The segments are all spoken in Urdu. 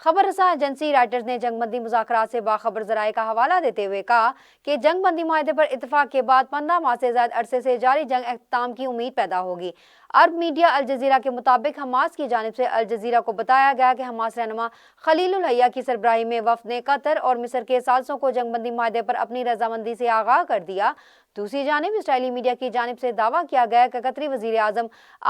خبر رساں ایجنسی رائٹرز نے جنگ بندی مذاکرات سے باخبر ذرائع کا حوالہ دیتے ہوئے کہا کہ جنگ بندی معاہدے پر اتفاق کے بعد 15 ماہ سے زائد عرصے سے جاری جنگ اختتام کی امید پیدا ہوگی۔ عرب میڈیا الجزیرہ کے مطابق حماس کی جانب سے الجزیرہ کو بتایا گیا کہ حماس رہنما خلیل الحیہ کی سربراہی میں وفد نے قطر اور مصر کے ثالثوں کو جنگ بندی معاہدے پر اپنی رضامندی سے آگاہ کر دیا۔ دوسری جانب اسرائیلی میڈیا کی جانب سے دعویٰ کیا گیا کہ قطری وزیر اعظم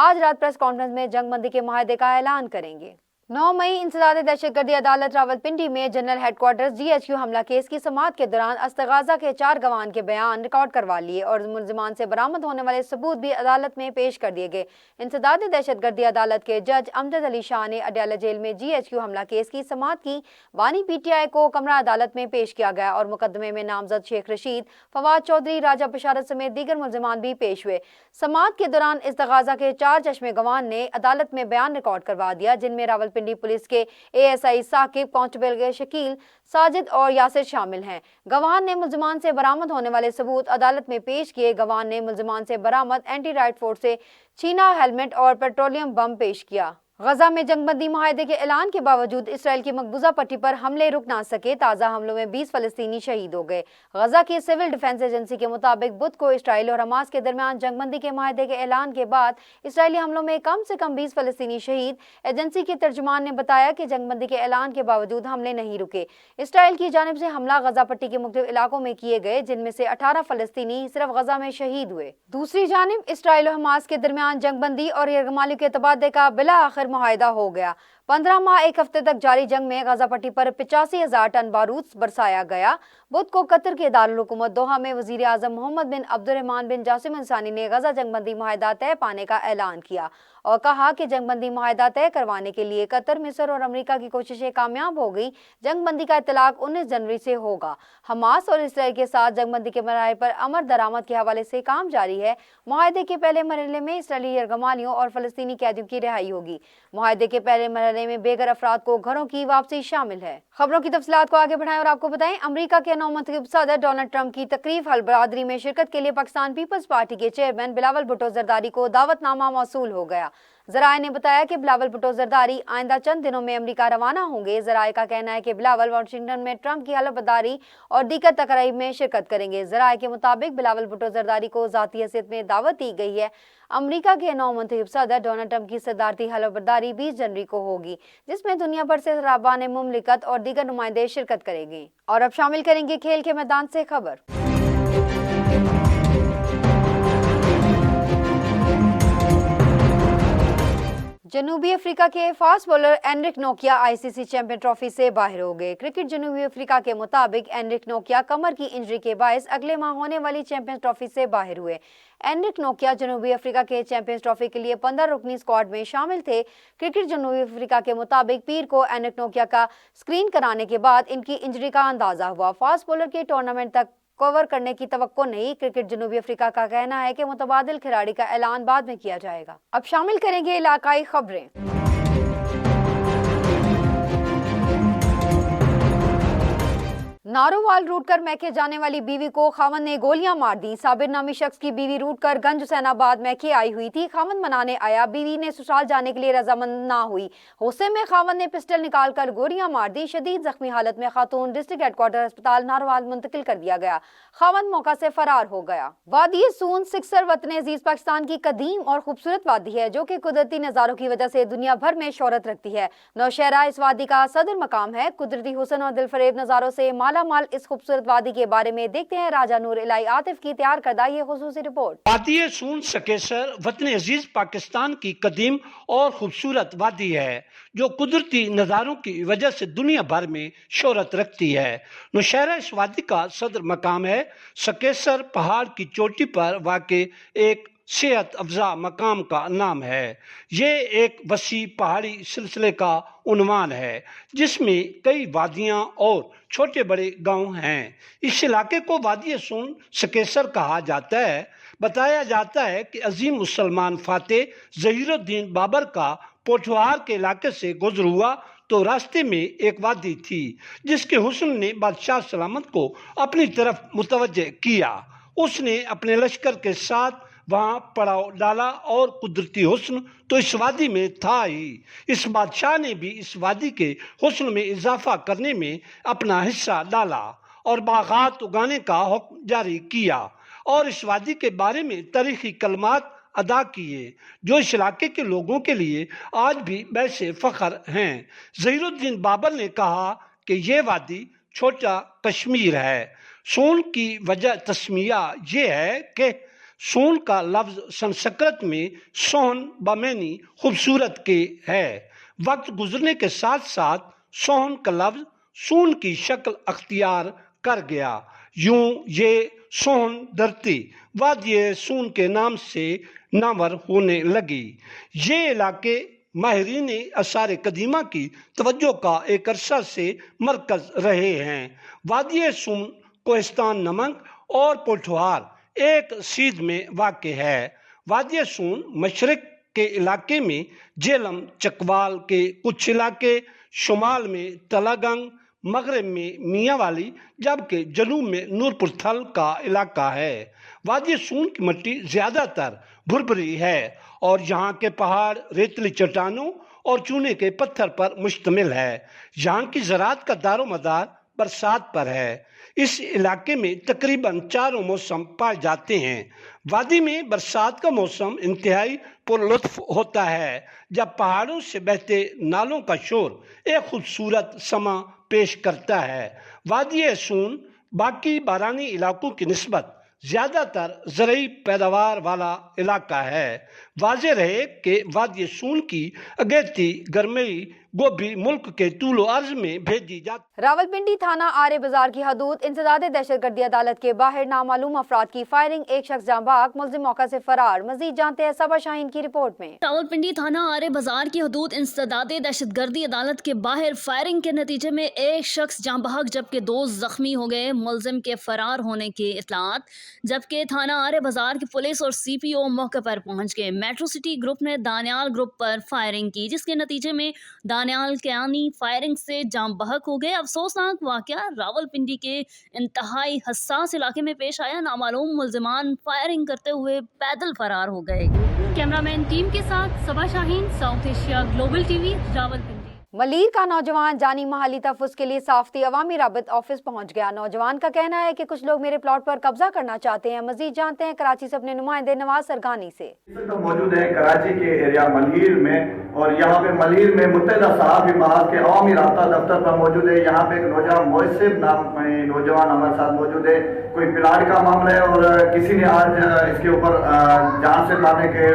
آج رات پریس کانفرنس میں جنگ بندی کے معاہدے کا اعلان کریں گے۔ 9 مئی انسداد دہشت گردی عدالت راولپنڈی میں جنرل ہیڈ کوارٹرز GHQ حملہ کیس کی سماعت کے دوران استغاثہ کے 4 گواہان کے بیان ریکارڈ کروا لیے اور ملزمان سے برآمد ہونے والے ثبوت بھی عدالت میں پیش کر دیے گئے۔ انسداد دہشت گردی عدالت کے جج امجد علی شاہ نے اڈیالہ جیل میں GHQ حملہ کیس کی سماعت کی۔ بانی PTI کو کمرہ عدالت میں پیش کیا گیا اور مقدمے میں نامزد شیخ رشید، فواد چودھری، راجہ بشارت سمیت دیگر ملزمان بھی پیش ہوئے۔ سماعت کے دوران استغاثہ کے 4 چشمے گواہان نے عدالت میں بیان ریکارڈ کروا دیا، جن میں راولپنڈی پولیس کے ASI ثاقب، کانسٹیبل شکیل، ساجد اور یاسر شامل ہیں۔ گواہان نے ملزمان سے برآمد ہونے والے ثبوت عدالت میں پیش کیے۔ گواہان نے ملزمان سے برآمد اینٹی رائٹ فورس سے چھینا ہیلمٹ اور پیٹرولیم بم پیش کیا۔ غزہ میں جنگ بندی معاہدے کے اعلان کے باوجود اسرائیل کی مقبوضہ پٹی پر حملے رک نہ سکے۔ تازہ حملوں میں 20 فلسطینی شہید ہو گئے۔ غزہ کی سول ڈیفنس ایجنسی کے مطابق بدھ کو اسرائیل اور حماس کے درمیان جنگ بندی کے معاہدے کے اعلان کے بعد اسرائیلی حملوں میں کم سے کم 20 فلسطینی شہید۔ ایجنسی کے ترجمان نے بتایا کہ جنگ بندی کے اعلان کے باوجود حملے نہیں رکے۔ اسرائیل کی جانب سے حملہ غزہ پٹی کے مختلف علاقوں میں کیے گئے، جن میں سے 18 فلسطینی صرف غزہ میں شہید ہوئے۔ دوسری جانب اسرائیل و حماس کے درمیان جنگ بندی اور یرغمالیوں کے تبادلے کا بالآخر معاہدہ ہو گیا۔ 15 ماہ 1 ہفتے تک جاری جنگ میں غزہ پٹی پر 85,000 ٹن بارود برسایا گیا۔ بدھ کو قطر کے دارالحکومت دوحہ میں وزیر اعظم محمد بن عبد الرحمن بن جاسم الثانی نے غزہ جنگ بندی معاہدہ طے پانے کا اعلان کیا اور کہا کہ جنگ بندی معاہدہ طے کروانے کے لیے قطر، مصر اور امریکہ کی کوششیں کامیاب ہو گئی۔ جنگ بندی کا اطلاق 19 جنوری سے ہوگا۔ حماس اور اسرائیل کے ساتھ جنگ بندی کے مراحل پر امر درآمد کے حوالے سے کام جاری ہے۔ معاہدے کے پہلے مرحلے میں اسرائیلی یرغمالیوں اور فلسطینی قیدیوں کی رہائی ہوگی۔ معاہدے کے پہلے مرحلے میں بے گھر افراد کو گھروں کی واپسی شامل ہے۔ خبروں کی تفصیلات کو آگے بڑھائیں اور آپ کو بتائیں، امریکہ کے نومنتخب صدر ڈونلڈ ٹرمپ کی تقریب حلب برادری میں شرکت کے لیے پاکستان پیپلز پارٹی کے چیئرمین بلاول بھٹو زرداری کو دعوت نامہ موصول ہو گیا۔ ذرائع نے بتایا کہ بلاول بھٹو زرداری آئندہ چند دنوں میں امریکہ روانہ ہوں گے۔ ذرائع کا کہنا ہے کہ بلاول واشنگٹن میں ٹرمپ کی حلف برداری اور دیگر تقاریب میں شرکت کریں گے۔ ذرائع کے مطابق بلاول بھٹو زرداری کو ذاتی حیثیت میں دعوت دی گئی ہے۔ امریکہ کے نو منتخب صدر ڈونلڈ ٹرمپ کی صدارتی حلف برداری 20 جنوری کو ہوگی، جس میں دنیا بھر سے صحابان مملکت اور دیگر نمائندے شرکت کریں گے۔ اور اب شامل کریں گے کھیل کے میدان سے خبر۔ جنوبی افریقہ کے فاسٹ بولر اینرک نوکیا ICC چیمپئن ٹرافی سے باہر ہو گئے۔ کرکٹ جنوبی افریقہ کے مطابق اینرک نوکیا کمر کی انجری کے باعث اگلے ماہ ہونے والی چیمپئنز ٹرافی سے باہر ہوئے۔ اینرک نوکیا جنوبی افریقہ کے چیمپئنز ٹرافی کے لیے 15 رکنی اسکواڈ میں شامل تھے۔ کرکٹ جنوبی افریقہ کے مطابق پیر کو اینرک نوکیا کا اسکرین کرانے کے بعد ان کی انجری کا اندازہ ہوا۔ فاسٹ بولر کے ٹورنامنٹ تک کور کرنے کی توقع نہیں۔ کرکٹ جنوبی افریقہ کا کہنا ہے کہ متبادل کھلاڑی کا اعلان بعد میں کیا جائے گا۔ اب شامل کریں گے علاقائی خبریں۔ نارووال روٹ کر میکے جانے والی بیوی کو خاوند نے گولیاں مار دی۔ صابر نامی شخص کی بیوی روٹ کر گنج حسین آباد میکے آئی ہوئی تھی۔ خاوند منانے آیا، بیوی نے سسرال جانے کے لیے رضامند نہ ہوئی۔ غصے میں خاوند نے پسٹل نکال کر گولیاں مار دی۔ شدید زخمی حالت میں خاتون ڈسٹرکٹ ہیڈ کوارٹر ہسپتال نارووال منتقل کر دیا گیا۔ خاوند موقع سے فرار ہو گیا۔ وادی سون سکسر وطن عزیز پاکستان کی قدیم اور خوبصورت وادی ہے، جو کہ قدرتی نظاروں کی وجہ سے دنیا بھر میں شہرت رکھتی ہے۔ نوشہرہ اس وادی کا صدر مقام ہے۔ قدرتی حسن اور دلفریب نظاروں سے مالا مال اس خوبصورت وادی کے بارے میں دیکھتے ہیں راجہ نور الہی عاطف کی تیار کردہ یہ خصوصی رپورٹ۔ وادی سون سکیسر وطن عزیز پاکستان کی قدیم اور خوبصورت وادی ہے، جو قدرتی نظاروں کی وجہ سے دنیا بھر میں شہرت رکھتی ہے۔ نوشہرہ اس وادی کا صدر مقام ہے۔ سکیسر پہاڑ کی چوٹی پر واقع ایک صحت افزا مقام کا نام ہے۔ یہ ایک وسیع پہاڑی سلسلے کا عنوان ہے، جس میں کئی وادیاں اور چھوٹے بڑے گاؤں ہیں۔ اس علاقے کو وادی سون سکیسر کہا جاتا ہے۔ بتایا جاتا ہے کہ عظیم مسلمان فاتح ظہیر الدین بابر کا پوٹھوہار کے علاقے سے گزر ہوا تو راستے میں ایک وادی تھی، جس کے حسن نے بادشاہ سلامت کو اپنی طرف متوجہ کیا۔ اس نے اپنے لشکر کے ساتھ وہاں پڑاؤ ڈالا اور قدرتی حسن تو اس وادی میں تھا ہی۔ اس بادشاہ نے بھی اس وادی کے حسن میں اضافہ کرنے میں اپنا حصہ ڈالا اور باغات اگانے کا حکم جاری کیا اور اس وادی کے بارے میں تاریخی کلمات ادا کیے جو اس علاقے کے لوگوں کے لیے آج بھی باعث فخر ہیں۔ ظہیر الدین بابر نے کہا کہ یہ وادی چھوٹا کشمیر ہے۔ سون کی وجہ تسمیہ یہ ہے کہ سون کا لفظ سنسکرت میں سون بمعنی خوبصورت کے ہے۔ وقت گزرنے کے ساتھ ساتھ سون کا لفظ سون کی شکل اختیار کر گیا، یوں یہ سون دھرتی وادی سون کے نام سے نامور ہونے لگی۔ یہ علاقے ماہرین آثار قدیمہ کی توجہ کا ایک عرصہ سے مرکز رہے ہیں۔ وادی سون کوہستان نمنگ اور پوٹھوہار ایک سیدھ میں واقع ہے۔ وادی سون مشرق کے علاقے میں جیلم چکوال کے کچھ علاقے، شمال میں تلہ گنگ، مغرب میں میاں والی جبکہ جنوب میں نورپور تھل کا علاقہ ہے۔ وادی سون کی مٹی زیادہ تر بھربھری ہے اور یہاں کے پہاڑ ریتلی چٹانوں اور چونے کے پتھر پر مشتمل ہے۔ یہاں کی زراعت کا دار و مدار برسات پر ہے۔ اس علاقے میں تقریباً چاروں موسم پائے جاتے ہیں۔ وادی میں برسات کا موسم انتہائی پرلطف ہوتا ہے جب پہاڑوں سے بہتے نالوں کا شور ایک خوبصورت سما پیش کرتا ہے۔ وادی سون باقی بارانی علاقوں کی نسبت زیادہ تر زرعی پیداوار والا علاقہ ہے۔ واضح رہے کہ وادی سون کی اگیتی گرمئی گوبھی ملک کے طول و عرض میں بھیجی جاتی۔ راولپنڈی تھانہ آرے بازار کی حدود انسداد دہشت گردی عدالت کے باہر نامعلوم افراد کی فائرنگ، ایک شخص جاں بحق، ملزم موقع سے فرار۔ مزید جانتے ہیں صبا شاہین کی رپورٹ میں۔ راولپنڈی تھانہ آرے بازار کی حدود انسداد دہشت گردی عدالت کے باہر فائرنگ کے نتیجے میں ایک شخص جاں بحق جبکہ 2 زخمی ہو گئے۔ ملزم کے فرار ہونے کی اطلاعات جبکہ تھانہ آرے بازار کی پولیس اور CPO موقع پر پہنچ گئے۔ میٹرو سٹی گروپ نے دانیال گروپ پر فائرنگ کی جس کے نتیجے میں دانیال کیانی فائرنگ سے جاں بحق ہو گئے۔ افسوسناک واقعہ راولپنڈی کے انتہائی حساس علاقے میں پیش آیا۔ نامعلوم ملزمان فائرنگ کرتے ہوئے پیدل فرار ہو گئے۔ کیمرامین ٹیم کے ساتھ Saba Shaheen, South Asia Global TV, Rawalpindi. Malir کا نوجوان جانی ماحالی تحفظ کے لیے صافتی عوامی رابط آفس پہنچ گیا۔ نوجوان کا کہنا ہے کہ کچھ لوگ میرے پلاٹ پر قبضہ کرنا چاہتے ہیں۔ مزید جانتے ہیں کراچی سے اپنے نمائندے نواز سرگانی سے۔ موجود ہے کراچی کے ایریا ملیر میں، اور یہاں پہ ملیر میں متحدہ صحافی محاذ کے عوامی رابطہ دفتر پر موجود ہے۔ یہاں پہ ایک نوجوان محسب نام نوجوان ہمارے ساتھ موجود ہے۔ کوئی پلاٹ کا معاملہ ہے اور کسی نے آج اس کے اوپر جان سے مارنے کے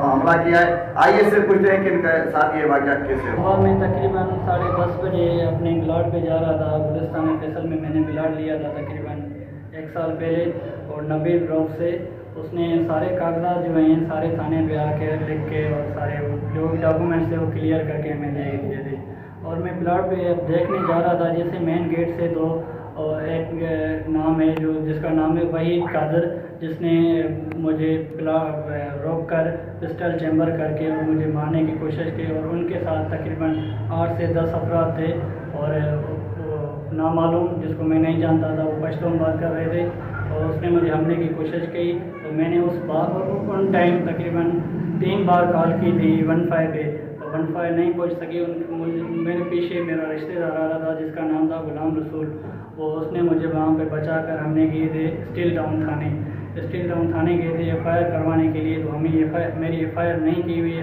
حملہ کیا ہے۔ آئیے سے پوچھتے ہیں کہ ان کے ساتھ یہ واقعہ کیسے ہوا۔ میں تقریباً 10:30 بجے اپنے پلاٹ پہ جا رہا تھا۔ گلستان فیصل میں نے پلاٹ لیا تھا تقریباً 1 سال پہلے، اور نبیل روف سے اس نے سارے کاغذات جو ہیں سارے تھانے پہ آ کے لکھ کے اور سارے جو ڈاکومنٹس تھے وہ کلیئر کر کے ہمیں دے دیے تھے۔ اور میں پلاٹ پہ دیکھنے جا رہا تھا، جیسے مین گیٹ سے تو ایک نام ہے جس کا نام ہے وحید قادر، جس نے مجھے روک کر پسٹل چیمبر کر کے اور مجھے مارنے کی کوشش کی، اور ان کے ساتھ تقریباً 8 سے 10 افراد تھے، اور نامعلوم جس کو میں نہیں جانتا تھا وہ پشتون بات کر رہے تھے، اور اس نے مجھے حملے کی کوشش کی۔ تو میں نے اس بات ان ٹائم تقریباً 3 بار کال کی تھی 15 پہ، تو 15 نہیں پہنچ سکی۔ میرے پیچھے میرا رشتہ دار آ رہا تھا جس کا نام تھا غلام رسول، وہ اس نے مجھے وہاں پہ بچا کر ہمیں گئے تھے اسٹیل ٹاؤن تھانے گئے تھے FIR کروانے کے لیے۔ تو ہمیں میری FIR نہیں کی ہوئی ہے۔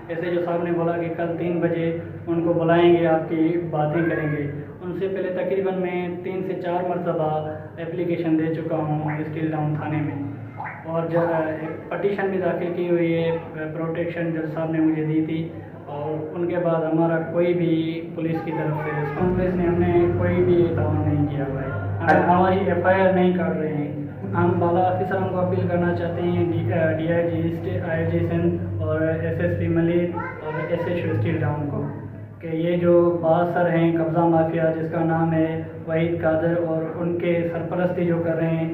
ایسے جو صاحب نے بولا کہ کل 3 بجے ان کو بلائیں گے، آپ کی باتیں کریں گے۔ ان سے پہلے تقریباً میں 3 سے 4 مرتبہ اپلیکیشن دے چکا ہوں اسٹیل ٹاؤن تھانے میں، اور پٹیشن بھی داخل کی ہوئی ہے، پروٹیکشن جج صاحب نے مجھے دی تھی، اور ان کے بعد ہمارا کوئی بھی پولیس کی طرف سے پولیس نے ہم نے کوئی بھی تعاون نہیں کیا ہوا ہے۔ ہماری FIR نہیں کر رہے ہیں۔ ہم بالا آفیسروں کو اپیل کرنا چاہتے ہیں، DIG ایسٹ، IIG سندھ اور SSP ملیر اور SHO اسٹیل ٹاؤن کو، کہ یہ جو باثر ہیں قبضہ مافیا جس کا نام ہے وحید قادر، اور ان کے سرپرستی جو کر رہے ہیں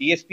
DSP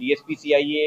DSP CIA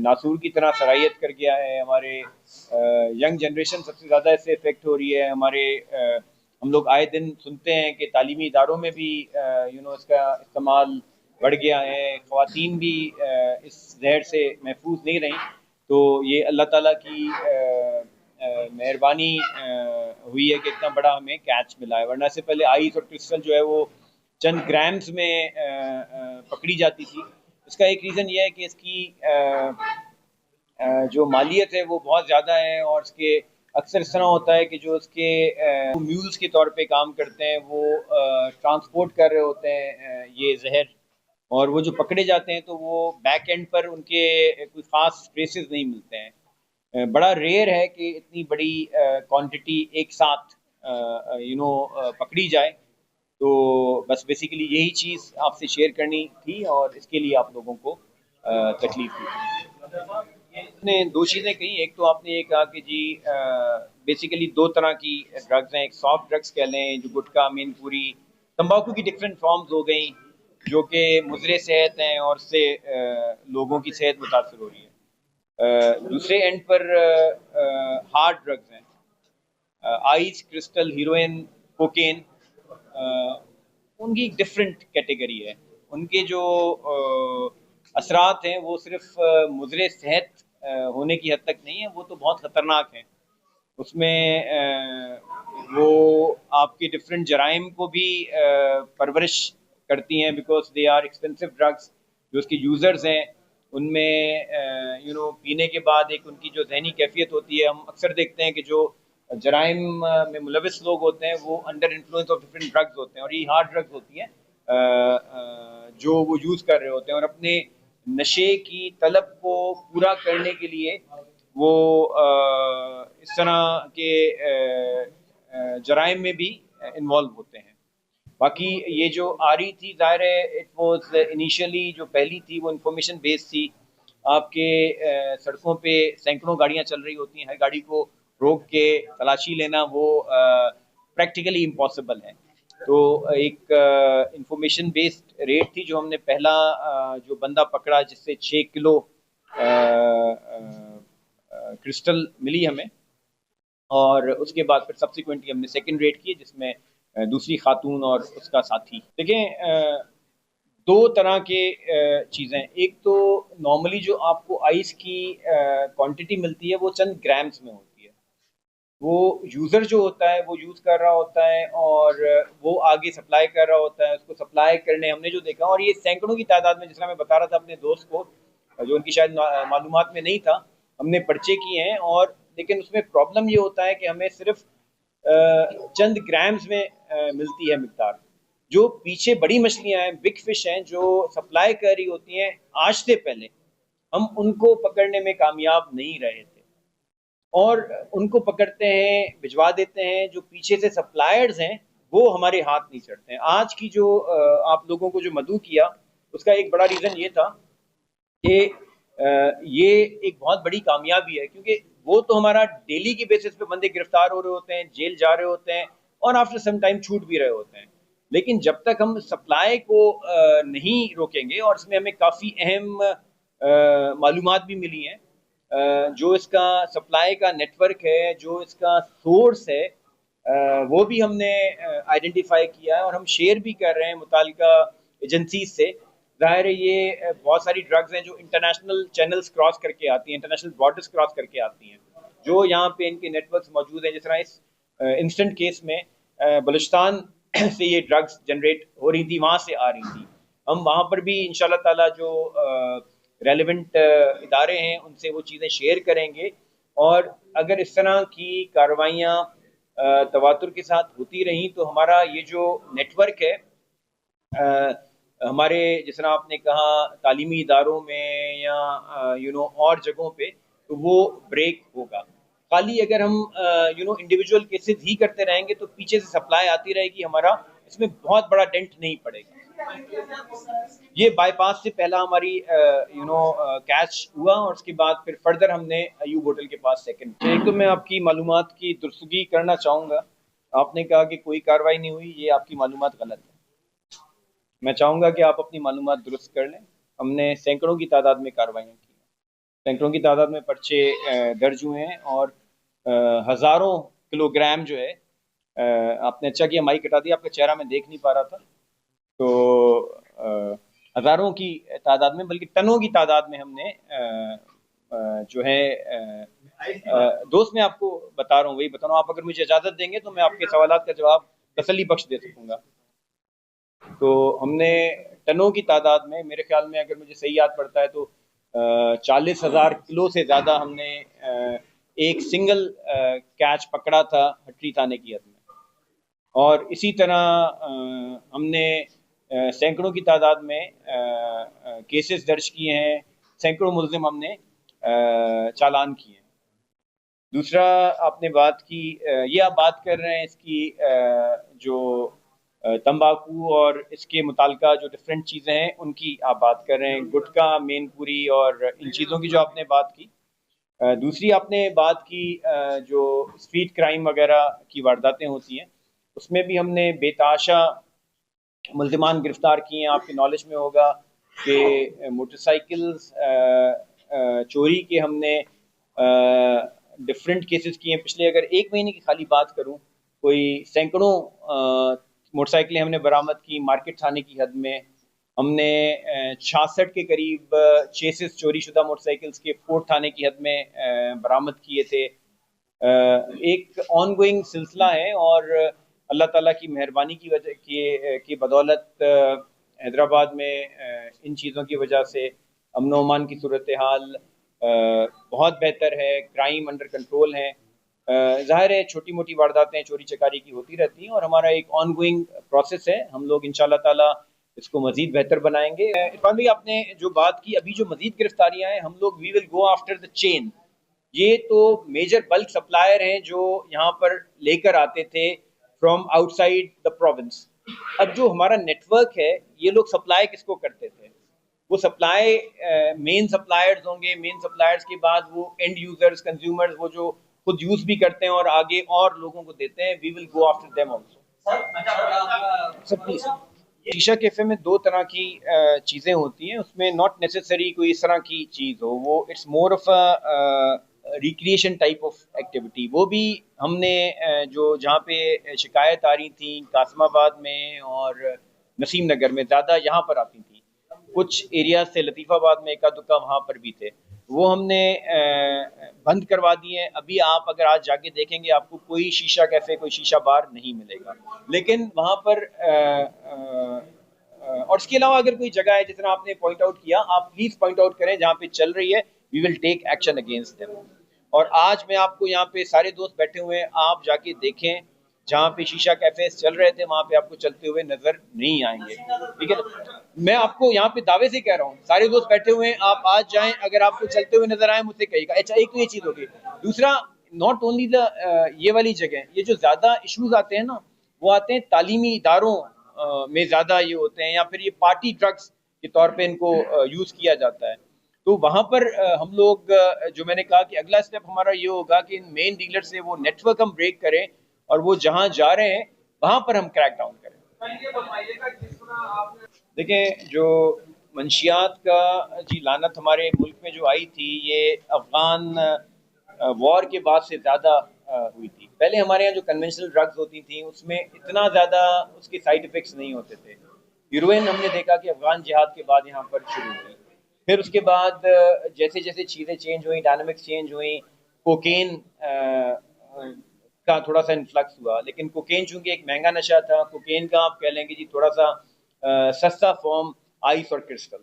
ناسور کی طرح سرایت کر گیا ہے. ہمارے ینگ جنریشن سب سے زیادہ اس سے افیکٹ ہو رہی ہے. ہم لوگ آئے دن سنتے ہیں کہ تعلیمی اداروں میں بھی اس کا استعمال بڑھ گیا ہے. خواتین بھی اس زہر سے محفوظ نہیں رہیں. تو یہ اللہ تعالیٰ کی مہربانی ہوئی ہے کہ اتنا بڑا ہمیں کیچ ملا ہے. ورنہ سے پہلے آئس اور کرسٹل جو ہے وہ چند گرامز میں پکڑی جاتی تھی. اس کا ایک ریزن یہ ہے کہ اس کی جو مالیت ہے وہ بہت زیادہ ہے, اور اس کے اکثر اس طرح ہوتا ہے کہ جو اس کے میولز کے طور پہ کام کرتے ہیں وہ ٹرانسپورٹ کر رہے ہوتے ہیں یہ زہر, اور وہ جو پکڑے جاتے ہیں تو وہ بیک اینڈ پر ان کے کوئی خاص ٹریسز نہیں ملتے ہیں. بڑا ریئر ہے کہ اتنی بڑی کوانٹٹی ایک ساتھ پکڑی جائے. تو بس بیسیکلی یہی چیز آپ سے شیئر کرنی تھی, اور اس کے لیے آپ لوگوں کو تکلیف ہوئی. اس نے دو چیزیں کہی. ایک تو آپ نے یہ کہا کہ جی بیسیکلی دو طرح کی ڈرگز ہیں. ایک سافٹ ڈرگز کہہ لیں, جو گٹکا, مین پوری, تمباکو کی ڈفرینٹ فارمز ہو گئیں جو کہ مضر صحت ہیں اور اس سے لوگوں کی صحت متاثر ہو رہی ہے. دوسرے اینڈ پر ہارڈ ڈرگز ہیں, آئس, کرسٹل, ہیروئن, کوکین. ان کی ڈفرینٹ کیٹیگری ہے. ان کے جو اثرات ہیں وہ صرف مضر صحت ہونے کی حد تک نہیں ہے, وہ تو بہت خطرناک ہیں. اس میں وہ آپ کے ڈفرینٹ جرائم کو بھی پرورش کرتی ہیں, because they are expensive drugs. جو اس کے یوزرز ہیں ان میں پینے کے بعد ایک ان کی جو ذہنی کیفیت ہوتی ہے, ہم اکثر دیکھتے ہیں کہ جو جرائم میں ملوث لوگ ہوتے ہیں وہ under influence of different drugs ہوتے ہیں, اور یہ ہارڈ ڈرگز ہوتی ہیں جو وہ یوز کر رہے ہوتے ہیں, اور اپنے نشے کی طلب کو پورا کرنے کے لیے وہ اس طرح کے جرائم میں بھی انوالو ہوتے ہیں. باقی یہ جو آ رہی تھی, ظاہر ہے اٹ واز انیشیلی جو پہلی تھی وہ انفارمیشن بیس تھی. آپ کے سڑکوں پہ سینکڑوں گاڑیاں چل رہی ہوتی ہیں, ہر گاڑی کو روک کے تلاشی لینا وہ پریکٹیکلی امپاسبل ہے. تو ایک انفارمیشن بیسڈ ریٹ تھی جو ہم نے پہلا جو بندہ پکڑا جس سے 6 کلو کرسٹل ملی ہمیں, اور اس کے بعد پھر سبسیکوینٹلی ہم نے سیکنڈ ریٹ کی جس میں دوسری خاتون اور اس کا ساتھی. دیکھیں دو طرح کے چیزیں. ایک تو نارملی جو آپ کو آئس کی کوانٹٹی ملتی ہے وہ چند گرامز میں ہوتی ہے. وہ یوزر جو ہوتا ہے وہ یوز کر رہا ہوتا ہے اور وہ آگے سپلائی کر رہا ہوتا ہے. اس کو سپلائی کرنے ہم نے جو دیکھا, اور یہ سینکڑوں کی تعداد میں, جس طرح میں بتا رہا تھا اپنے دوست کو جو ان کی شاید معلومات میں نہیں تھا, ہم نے پرچے کیے ہیں. اور لیکن اس میں پرابلم یہ ہوتا ہے کہ ہمیں صرف چند گرامز میں ملتی ہے مقدار. جو پیچھے بڑی مچھلیاں ہیں, بگ فش ہیں, جو سپلائی کر رہی ہوتی ہیں آج سے پہلے, ہم ان کو پکڑنے میں کامیاب نہیں رہے تھے, اور ان کو پکڑتے ہیں, بھجوا دیتے ہیں. جو پیچھے سے سپلائرز ہیں وہ ہمارے ہاتھ نہیں چڑھتے ہیں. آج کی جو آپ لوگوں کو جو مدعو کیا, اس کا ایک بڑا ریزن یہ تھا کہ یہ ایک بہت بڑی کامیابی ہے, کیونکہ وہ تو ہمارا ڈیلی کی بیسس پہ بندے گرفتار ہو رہے ہوتے ہیں, جیل جا رہے ہوتے ہیں, اور آفٹر سم ٹائم چھوٹ بھی رہے ہوتے ہیں. لیکن جب تک ہم سپلائی کو نہیں روکیں گے, اور اس میں ہمیں کافی اہم معلومات بھی ملی ہیں, جو اس کا سپلائی کا نیٹ ورک ہے, جو اس کا سورس ہے, وہ بھی ہم نے آئیڈینٹیفائی کیا ہے, اور ہم شیئر بھی کر رہے ہیں متعلقہ ایجنسیز سے. ظاہر ہے یہ بہت ساری ڈرگز ہیں جو انٹرنیشنل چینلز کراس کر کے آتی ہیں, انٹرنیشنل بارڈرز کراس کر کے آتی ہیں, جو یہاں پہ ان کے نیٹ ورکس موجود ہیں. جس طرح اس انسٹنٹ کیس میں بلوچستان سے یہ ڈرگز جنریٹ ہو رہی تھی, وہاں سے آ رہی تھی. ہم وہاں پر بھی انشاءاللہ تعالیٰ جو ریلیونٹ ادارے ہیں ان سے وہ چیزیں شیئر کریں گے, اور اگر اس طرح کی کارروائیاں تواتر کے ساتھ ہوتی رہیں تو ہمارا یہ جو نیٹ ورک ہے ہمارے, جس طرح آپ نے کہا تعلیمی اداروں میں یا اور جگہوں پہ, تو وہ بریک ہوگا. خالی اگر ہم انڈیویجول کیسز ہی کرتے رہیں گے تو پیچھے سے سپلائی آتی رہے گی, ہمارا اس میں بہت بڑا ڈینٹ نہیں پڑے گا. یہ بائی پاس سے پہلا ہماری کیچ ہوا, اور اس کے بعد پھر فردر ہم نے ایوب ہوٹل کے پاس سیکنڈ. ایک تو میں آپ کی معلومات کی درستگی کرنا چاہوں گا. آپ نے کہا کہ کوئی کارروائی نہیں ہوئی, یہ آپ کی معلومات غلط ہے. میں چاہوں گا کہ آپ اپنی معلومات درست کر لیں. ہم نے سینکڑوں کی تعداد میں کارروائیاں کی. سینکڑوں کی تعداد میں پرچے درج ہوئے ہیں اور ہزاروں کلو گرام جو ہے آپ نے اچھا کیا مائی کٹا دیا، آپ کا چہرہ میں دیکھ نہیں پا رہا تھا، تو ہزاروں کی تعداد میں بلکہ ٹنوں کی تعداد میں ہم نے جو ہے دوست میں آپ کو بتا رہا ہوں، وہی بتا رہا ہوں، آپ اگر مجھے اجازت دیں گے تو میں آپ کے سوالات کا جواب تسلی بخش دے سکوں گا۔ تو ہم نے ٹنوں کی تعداد میں، میرے خیال میں اگر مجھے صحیح یاد پڑتا ہے تو 40,000 کلو سے زیادہ ہم نے ایک سنگل کیچ پکڑا تھا ہٹری تھانے کی حد میں، اور اسی طرح ہم نے سینکڑوں کی تعداد میں کیسز درج کیے ہیں، سینکڑوں ملزم ہم نے چالان کیے ہیں۔ دوسرا آپ نے بات کی، یہ آپ بات کر رہے ہیں اس کی جو تمباکو اور اس کے متعلقہ جو ڈفرینٹ چیزیں ہیں ان کی آپ بات کر رہے ہیں، گٹکا، مین پوری اور ان چیزوں کی جو آپ نے بات کی۔ دوسری آپ نے بات کی جو اسٹریٹ کرائم وغیرہ کی وارداتیں ہوتی ہیں، اس میں بھی ہم نے بے تحاشا ملزمان گرفتار کیے ہیں۔ آپ کے نالج میں ہوگا کہ موٹر سائیکلز چوری کے ہم نے ڈفرینٹ کیسز کیے ہیں۔ پچھلے اگر ایک مہینے کی خالی بات کروں، کوئی سینکڑوں موٹر سائیکلیں ہم نے برآمد کی مارکیٹ تھانے کی حد میں۔ ہم نے 66 کے قریب چیسز چوری شدہ موٹر سائیکلز کے فورٹ تھانے کی حد میں برآمد کیے تھے۔ ایک آن گوئنگ سلسلہ ہے، اور اللہ تعالیٰ کی مہربانی کی وجہ کی بدولت حیدرآباد میں ان چیزوں کی وجہ سے امن و امان کی صورتحال بہت بہتر ہے، کرائم انڈر کنٹرول ہے۔ ظاہر ہے چھوٹی موٹی وارداتیں چوری چکاری کی ہوتی رہتی ہیں، اور ہمارا ایک آن گوئنگ پروسیس ہے، ہم لوگ انشاءاللہ تعالیٰ اس کو مزید بہتر بنائیں گے۔ عرفان بھائی آپ نے جو بات کی، ابھی جو مزید گرفتاریاں ہیں، ہم لوگ وی ول گو آفٹر دا چین۔ یہ تو میجر بلک سپلائر ہیں جو یہاں پر لے کر آتے تھے from out side the province. اب جو ہمارا نیٹ ورک ہے، یہ لوگ سپلائی کس کو کرتے تھے؟ وہ سپلائی مین سپلائرز ہوں گے، مین سپلائرز کے بعد وہ اینڈ یوزرز، کنزیومرز، وہ جو خود یوز بھی کرتے ہیں اور آگے اور لوگوں کو دیتے ہیں۔ We will go after them also. Please, شیشہ کیفے میں دو طرح کی چیزیں ہوتی ہیں، اس میں ناٹ نیسسری کوئی اس طرح کی چیز ہو، وہ it's more of recreation type of activity. وہ بھی ہم نے جو جہاں پہ شکایت آ رہی تھیں قاسم آباد میں اور نسیم نگر میں، زیادہ یہاں پر آتی تھیں، کچھ ایریاز سے لطیف آباد میں اکا دکا وہاں پر بھی تھے، وہ ہم نے بند کروا دیے ہیں۔ ابھی آپ اگر آج جا کے دیکھیں گے، آپ کو کوئی شیشہ کیفے، کوئی شیشہ بار نہیں ملے گا، لیکن وہاں پر اور اس کے علاوہ اگر کوئی جگہ ہے جس طرح آپ نے پوائنٹ آؤٹ کیا، آپ پلیز پوائنٹ آؤٹ کریں جہاں پہ چل رہی ہے، وی ول ٹیک ایکشن اگینسٹ دیم۔ اور آج میں آپ کو یہاں پہ سارے دوست بیٹھے ہوئے ہیں، آپ جا کے دیکھیں جہاں پہ شیشہ کیفیز چل رہے تھے، وہاں پہ آپ کو چلتے ہوئے نظر نہیں آئیں گے، ٹھیک ہے؟ میں آپ کو یہاں پہ دعوے سے کہہ رہا ہوں، سارے دوست بیٹھے ہوئے ہیں، آپ آج جائیں، اگر آپ کو چلتے ہوئے نظر آئیں مجھ سے کہیے گا۔ اچھا، ایک تو یہ چیز ہوگی۔ دوسرا، ناٹ اونلی یہ والی جگہ، یہ جو زیادہ ایشوز آتے ہیں نا، وہ آتے ہیں تعلیمی اداروں میں زیادہ یہ ہوتے ہیں، یا پھر یہ پارٹی ڈرگس کے طور پہ ان کو یوز کیا جاتا ہے۔ تو وہاں پر ہم لوگ جو میں نے کہا کہ اگلا اسٹیپ ہمارا یہ ہوگا کہ ان مین ڈیلر سے وہ نیٹ ورک ہم بریک کریں، اور وہ جہاں جا رہے ہیں وہاں پر ہم کریک ڈاؤن کریں۔ دیکھیں، جو منشیات کا لعنت ہمارے ملک میں جو آئی تھی، یہ افغان وار کے بعد سے زیادہ ہوئی تھی۔ پہلے ہمارے یہاں جو کنونشنل ڈرگز ہوتی تھیں، اس میں اتنا زیادہ اس کے سائیڈ ایفیکٹس نہیں ہوتے تھے۔ ہیروئن ہم نے دیکھا کہ افغان جہاد کے بعد یہاں پر شروع ہوئی، پھر اس کے بعد جیسے جیسے چیزیں چینج ہوئیں، ڈائنامکس چینج ہوئیں، کوکین کا تھوڑا سا انفلکس ہوا، لیکن کوکین چونکہ ایک مہنگا نشہ تھا، کوکین کا آپ کہہ لیں گے جی تھوڑا سا سستا فارم آئس اور کرسٹل۔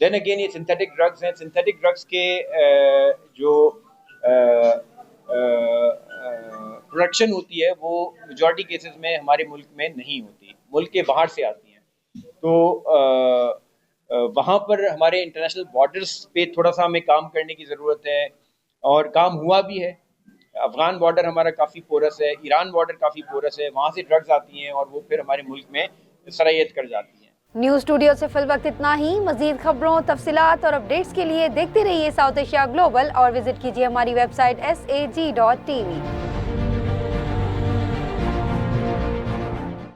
دین اگین یہ سنتھیٹک ڈرگز ہیں، سنتھیٹک ڈرگز کے جو پروڈکشن ہوتی ہے وہ میجورٹی کیسز میں ہمارے ملک میں نہیں ہوتی، ملک کے باہر سے آتی ہیں۔ تو وہاں پر ہمارے انٹرنیشنل بارڈرز پہ تھوڑا سا ہمیں کام کرنے کی ضرورت ہے، اور کام ہوا بھی ہے۔ افغان بارڈر ہمارا کافی پورس ہے، ایران بارڈر کافی پورس ہے، وہاں سے ڈرگز آتی ہیں اور وہ پھر ہمارے ملک میں سرایت کر جاتی ہیں۔ نیوز اسٹوڈیو سے فی الوقت اتنا ہی۔ مزید خبروں، تفصیلات اور اپڈیٹس کے لیے دیکھتے رہیے ساؤتھ ایشیا گلوبل، اور وزٹ کیجیے ہماری ویب سائٹ SAG.TV۔